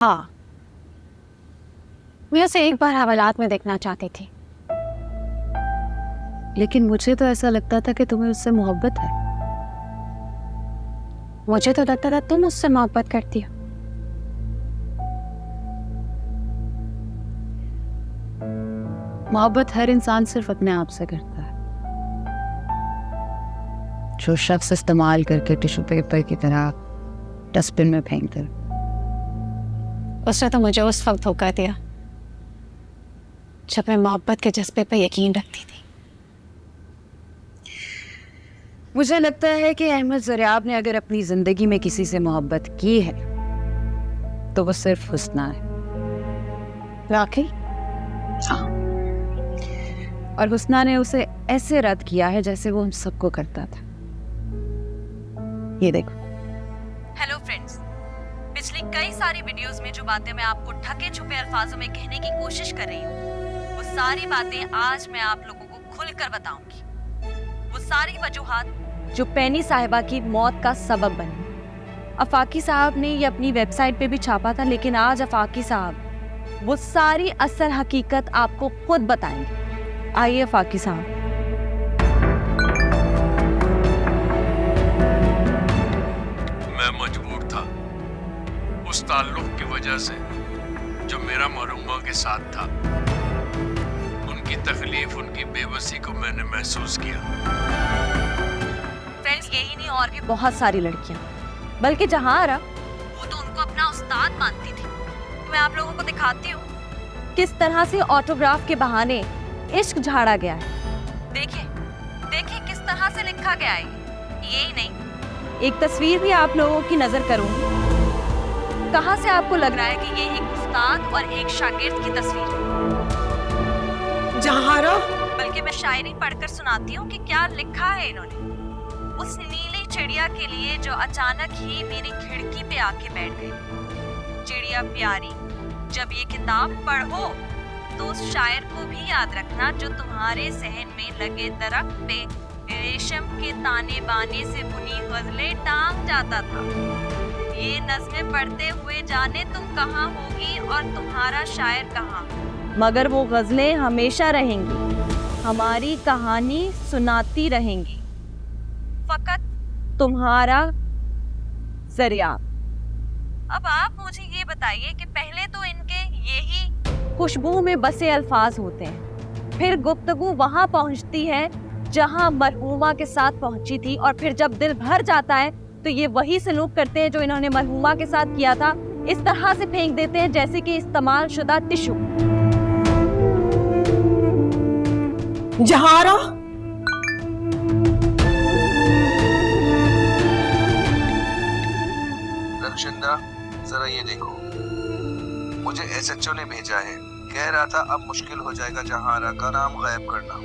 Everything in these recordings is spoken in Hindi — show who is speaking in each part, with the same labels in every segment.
Speaker 1: हाँ, मैं उसे एक बार हवालात में देखना चाहती थी।
Speaker 2: लेकिन मुझे तो ऐसा लगता था कि तुम्हें उससे मोहब्बत है।
Speaker 1: मुझे तो लगता था तुम उससे मोहब्बत करती हो।
Speaker 2: मोहब्बत हर इंसान सिर्फ अपने आप से करता है। जो शख्स इस्तेमाल करके टिश्यू पेपर की तरह डस्टबिन में फेंक दे।
Speaker 1: उसने तो मुझे उस वक्त धोखा दिया जब मैं मोहब्बत के जज्बे पर यकीन रखती थी।
Speaker 2: मुझे लगता है कि अहमद ज़रियाब ने अगर अपनी जिंदगी में किसी से मोहब्बत की है तो वो सिर्फ हुस्ना है।
Speaker 1: वाकई?
Speaker 2: हाँ। और हुस्ना ने उसे ऐसे रद्द किया है जैसे वो हम सबको करता था। ये देखो।
Speaker 3: हेलो फ्रेंड्स, पिछली कई सारी वीडियोस में जो बातें मैं आपको ढके छुपे अल्फाजों में कहने की कोशिश कर रही हूँ, वो सारी बातें आज मैं आप लोगों को खुलकर बताऊंगी। वो सारी वजूहात जो पैनी साहिबा की मौत का सबब बनी। अफाकी साहब ने ये अपनी वेबसाइट पे भी छापा था, लेकिन आज अफाकी साहब वो सारी असल हकीकत आपको खुद बताएंगे। आइए अफाकी साहब।
Speaker 4: मैं मजबूर था उस ताल्लुक की वजह से जो मेरा मरहुमा के साथ था। उनकी तकलीफ, उनकी बेबसी को मैंने महसूस किया।
Speaker 3: फ्रेंड्स, यही नहीं और भी बहुत सारी लड़कियां, बल्कि जहारा वो तो उनको अपना उस्ताद मानती थी। मैं आप लोगों को दिखाती हूँ किस तरह से ऑटोग्राफ के बहाने इश्क झाड़ा गया है। देखिए देखिए किस तरह से लिखा गया है। यही नहीं, एक तस्वीर भी आप लोगों की नजर करूंगी। कहाँ से आपको लग रहा है कि ये एक उस्ताद और एक शागिर्द की तस्वीर है?
Speaker 1: जहारा,
Speaker 3: बल्कि मैं शायरी पढ़कर सुनाती हूँ कि क्या लिखा है इन्होंने। उस नीली चिड़िया के लिए जो अचानक ही मेरी खिड़की पे आके बैठ गई। चिड़िया प्यारी, जब ये किताब पढ़ो तो उस शायर को भी याद रखना जो तुम्हारे सहन में लगे दरख्त पे रेशम के ताने बाने से बुनी गजलें टांग जाता था। ये नज़्में पढ़ते हुए जाने तुम कहाँ होगी और तुम्हारा शायर कहाँ, मगर वो गजलें हमेशा रहेंगी, हमारी कहानी सुनाती रहेंगी। फकत तुम्हारा ज़रियाब। अब आप मुझे ये बताइए कि पहले तो इनके यही खुशबू में बसे अल्फाज होते हैं, फिर गुफ्तगू वहां पहुंचती है जहां मरहूमा के साथ पहुंची थी, और फिर जब दिल भर जाता है तो ये वही सलूक करते हैं जो इन्होंने मरहूमा के साथ किया था। इस तरह से फेंक देते हैं जैसे कि इस्तेमाल शुदा टिश्यू।
Speaker 1: जहारा,
Speaker 5: रविशंदा, जरा ये देखो, मुझे एसएचओ ने भेजा है। कह रहा था अब मुश्किल हो जाएगा जहारा का नाम गायब करना।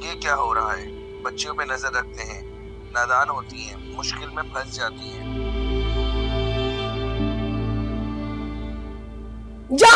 Speaker 5: ये क्या हो रहा है? बच्चियों पे नजर रखते हैं, नादान होती हैं, मुश्किल में फंस जाती हैं।
Speaker 1: जा